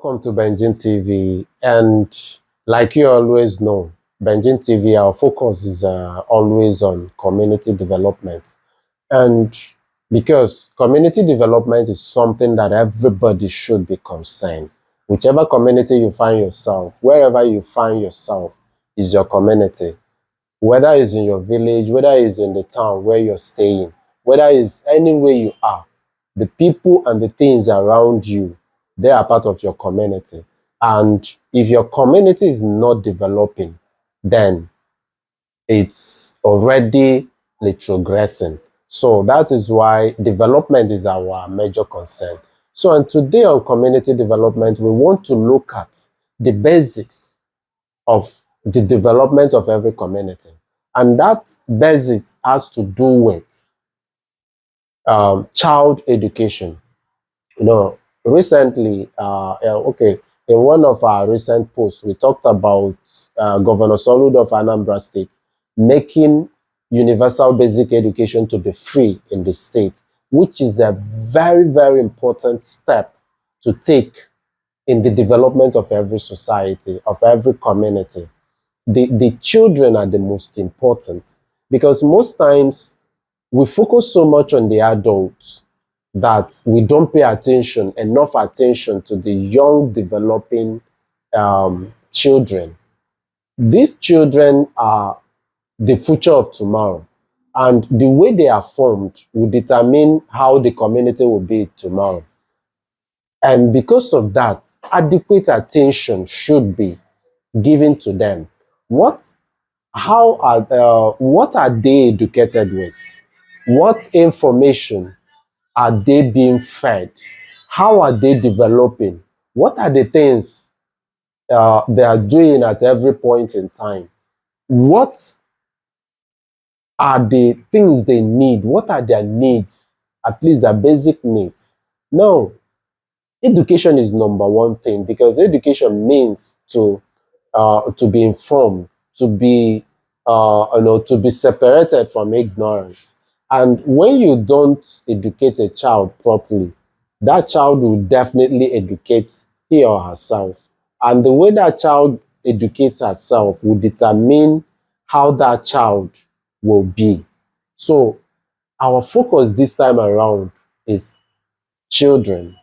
Welcome to Benjin TV. And like you always know, Benjin TV, our focus is always on community development. And because community development is something that everybody should be concerned. Whichever community you find yourself, wherever you find yourself, is your community. Whether it's in your village, whether it's in the town where you're staying, whether it's anywhere you are, the people and the things around you, they are part of your community. And if your community is not developing, then it's already retrogressing. So that is why development is our major concern. So, and today on community development, we want to look at the basics of the development of every community. And that basis has to do with child education. Recently, in one of our recent posts, we talked about Governor Soludo of Anambra State making universal basic education to be free in the state, which is a very, very important step to take in the development of every society, of every community. The children are the most important because most times we focus so much on the adults that we don't pay enough attention to the young developing children. These children are the future of tomorrow, and the way they are formed will determine how the community will be tomorrow. And because of that, adequate attention should be given to them. What what are they educated with? What information are they being fed? How are they developing? What are the things they are doing at every point in time? What are the things they need? What are their needs? At least their basic needs. Now, education is number one thing because education means to be informed, to be separated from ignorance. And when you don't educate a child properly, that child will definitely educate he or herself. And the way that child educates herself will determine how that child will be. So our focus this time around is children.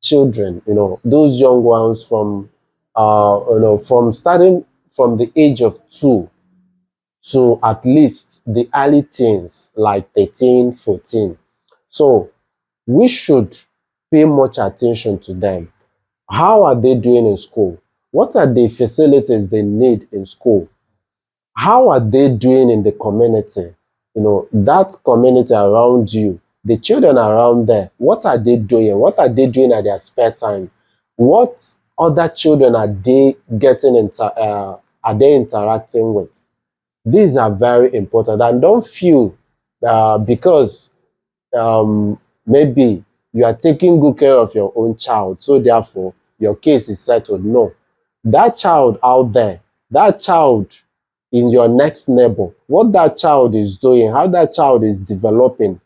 Children, those young ones from starting from the age of 2 to at least the early teens, like 13, 14. So we should pay much attention to them. How are they doing in school? What are the facilities they need in school? How are they doing in the community? That community around you, the children around there, what are they doing? What are they doing at their spare time? What other children are they are they interacting with? These are very important. And don't feel because maybe you are taking good care of your own child, so therefore your case is settled. No. That child out there, that child in your next neighbor, what that child is doing, how that child is developing,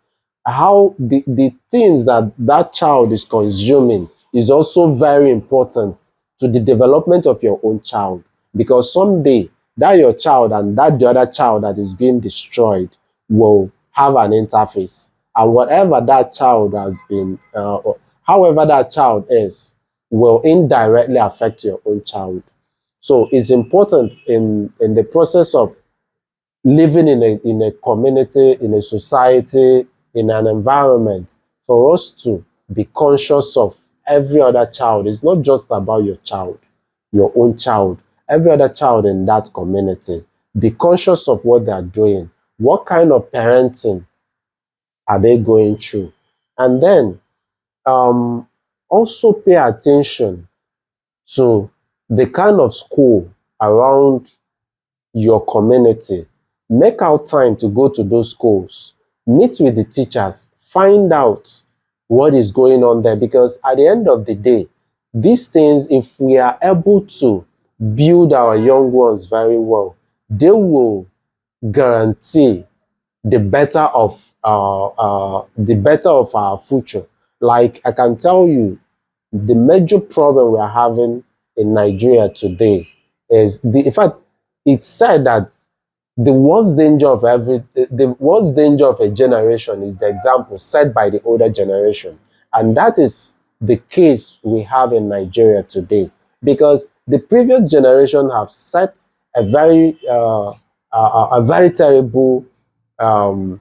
how the things that that child is consuming is also very important to the development of your own child. Because someday, that your child and that the other child that is being destroyed will have an interface. And whatever that child has been, however that child is, will indirectly affect your own child. So it's important in the process of living in a community, in a society, in an environment, for us to be conscious of every other child. It's not just about your child, your own child, every other child in that community. Be conscious of what they are doing. What kind of parenting are they going through? And then also pay attention to the kind of school around your community. Make out time to go to those schools, meet with the teachers, find out what is going on there, because at the end of the day, these things, if we are able to build our young ones very well, they will guarantee the better of our future. Like I can tell you, The major problem we are having in Nigeria today is in fact, it's said that the worst danger of a generation is the example set by the older generation. And that is the case we have in Nigeria today. Because the previous generation have set a very terrible um,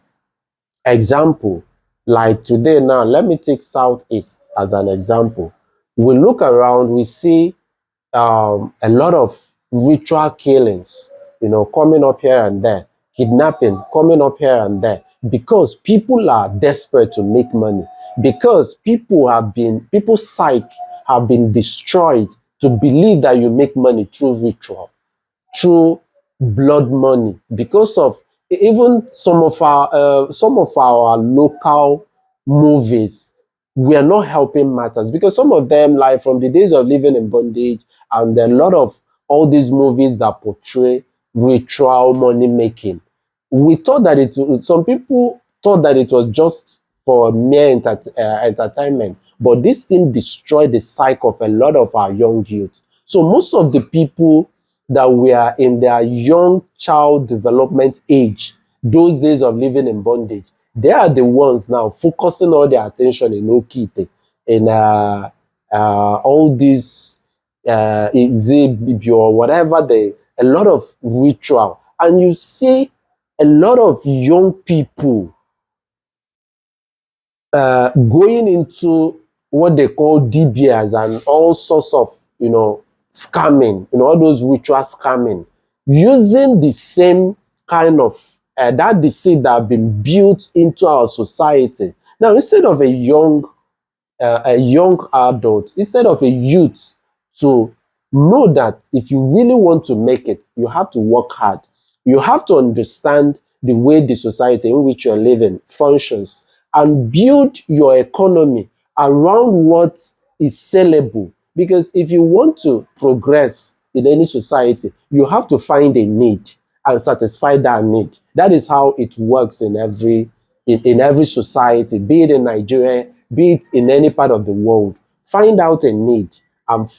example. Like today now, let me take Southeast as an example. We look around, we see a lot of ritual killings, coming up here and there, kidnapping coming up here and there, because people are desperate to make money, because people's psyche have been destroyed to believe that you make money through ritual, through blood money, because of even some of our local movies. We are not helping matters, because some of them, like from the days of living in bondage, and a lot of all these movies that portray ritual money making, we thought that some people thought that it was just for mere entertainment, but this thing destroyed the psyche of a lot of our young youth. So most of the people that were in their young child development age, those days of living in bondage, they are the ones now focusing all their attention in Okite, in all these or whatever, a lot of ritual. And you see a lot of young people going into what they call DBS and all sorts of, scamming, all those ritual scamming, using the same kind of that deceit that have been built into our society. Now, instead of a young adult, instead of a youth to know that if you really want to make it, you have to work hard. You have to understand the way the society in which you're living functions and build your economy around what is sellable. Because if you want to progress in any society, you have to find a need and satisfy that need. That is how it works in every society, be it in Nigeria, be it in any part of the world. Find out a need and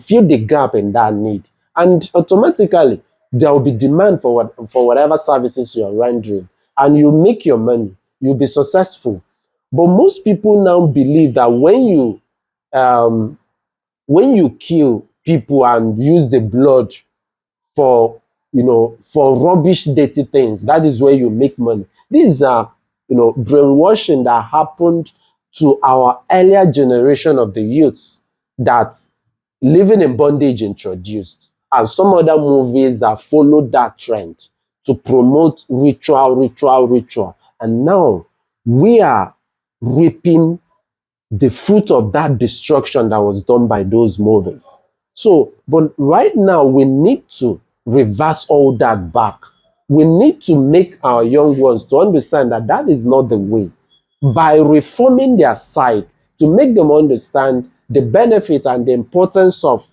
fill the gap in that need. And automatically, there will be demand for whatever services you are rendering. And you make your money, you'll be successful. But most people now believe that um, when you kill people and use the blood for for rubbish dirty things, that is where you make money. These are brainwashing that happened to our earlier generation of the youths that living in bondage introduced, and some other movies that followed that trend to promote ritual. And now we are reaping the fruit of that destruction that was done by those movies. So, but right now we need to reverse all that back. We need to make our young ones to understand that that is not the way. By reforming their side, to make them understand the benefit and the importance of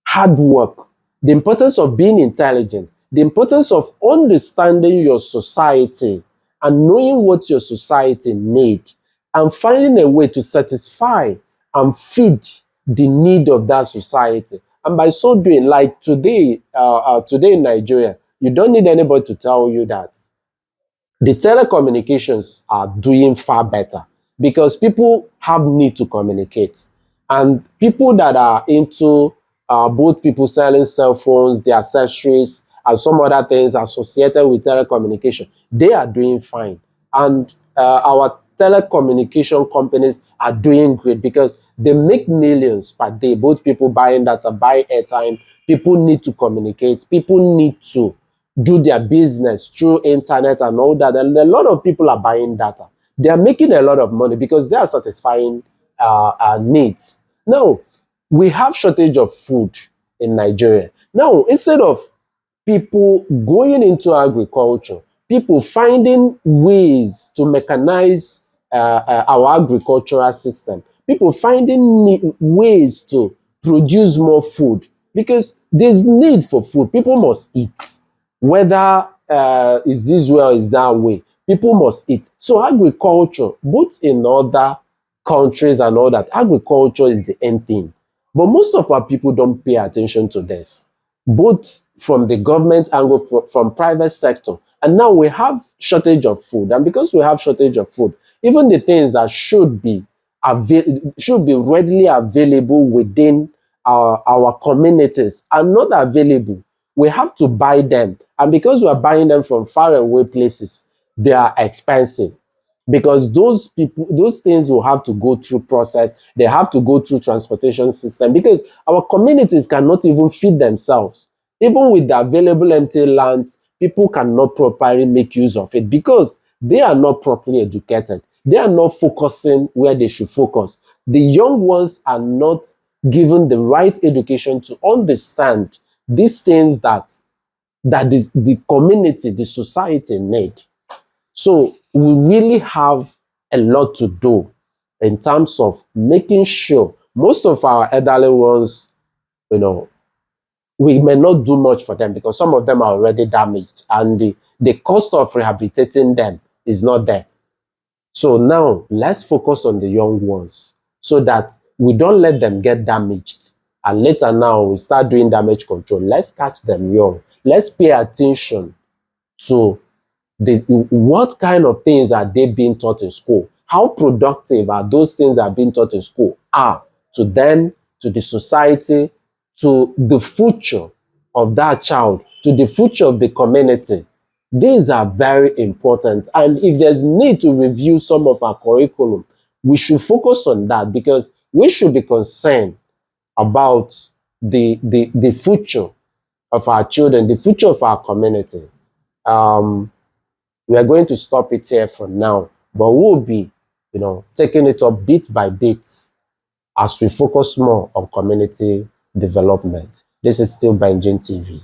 hard work, the importance of being intelligent, the importance of understanding your society and knowing what your society needs, and finding a way to satisfy and feed the need of that society. And by so doing, like today in Nigeria, you don't need anybody to tell you that the telecommunications are doing far better, because people have need to communicate, and people that are into both people selling cell phones, the accessories, and some other things associated with telecommunication, they are doing fine. And our telecommunication companies are doing great, because they make millions per day. Both people buying data, buy airtime, people need to communicate, people need to do their business through internet and all that. And a lot of people are buying data. They are making a lot of money because they are satisfying needs. Now, we have shortage of food in Nigeria. Now, instead of people going into agriculture, people finding ways to mechanize our agricultural system, people finding ways to produce more food, because there's need for food. People must eat, whether is this way or is that way. People must eat. So agriculture, both in order countries and all that, agriculture is the end thing. But most of our people don't pay attention to this, both from the government angle, from private sector. And now we have shortage of food. And because we have shortage of food, even the things that should be readily available within our communities are not available. We have to buy them. And because we are buying them from far away places, they are expensive, because those things will have to go through process. They have to go through transportation system, because our communities cannot even feed themselves. Even with the available empty lands, people cannot properly make use of it because they are not properly educated. They are not focusing where they should focus. The young ones are not given the right education to understand these things that is the community, the society need. So we really have a lot to do in terms of making sure most of our elderly ones, you know, we may not do much for them because some of them are already damaged, and the cost of rehabilitating them is not there. So now let's focus on the young ones so that we don't let them get damaged. And later now we start doing damage control. Let's catch them young. Let's pay attention to what kind of things are they being taught in school? How productive are those things that are being taught in school are to them, to the society, to the future of that child, to the future of the community? These are very important. And if there's need to review some of our curriculum, we should focus on that, because we should be concerned about the future of our children, the future of our community. We are going to stop it here for now, but we'll be, taking it up bit by bit as we focus more on community development. This is still Benjin TV.